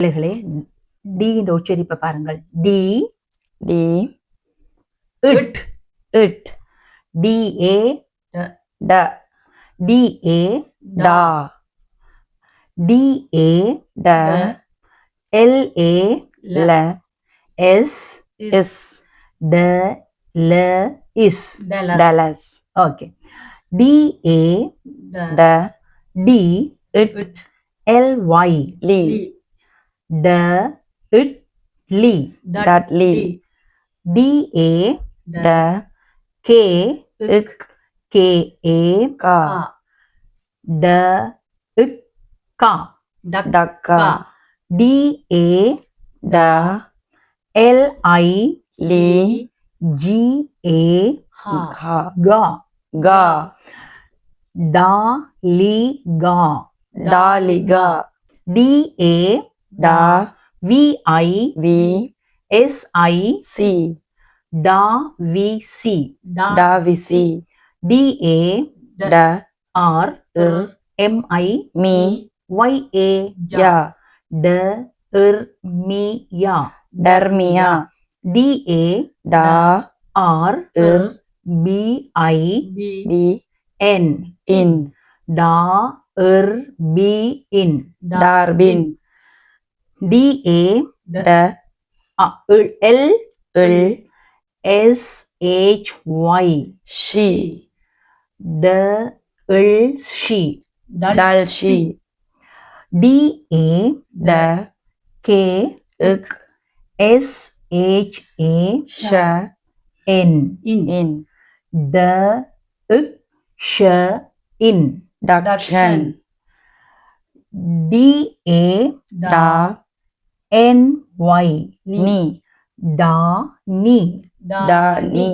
பிள்ளைகளே, டி என்ற உச்சரிப்பை பாருங்கள். T T it it T A ட டி ஏ டா டி ஏ ட எல் ஏ ல எஸ் இஸ் ட ல is Dullas okay. D A ட டி இட் எல் ஒய் லி ட இட் லி டட்லி டி ஏ ட கே இக் கே ஏ கா ட இக் கா டக்கா டி ஏ ட எல் ஐ லி ஜி ஏ ஹா கா கா டா லி கா டாலிகா டி ஏ டா V I V S I C டா வி சி டாவிசி டி ஏ ட ஆர் இர் எம் ஐ மீ ஒய் ஏ யா ட இர் மீ யா டர்மியா டி ஏ டா ஆர் இர் பி ஐ பி என் இன் டா இர் பி இன் டார்பின் டி ஏ ட எல் இல் எஸ் ஹெச் ஒய் ஷி ட இல் ஷி டல்ஷி டி ஏ ட கே இக் எஸ் ஹெச் ஏ ஷ என் இன் ட இக் ஷ இன் டக்ஷன் டி ஏ டா என் ஒய் நீ டா நீ டானி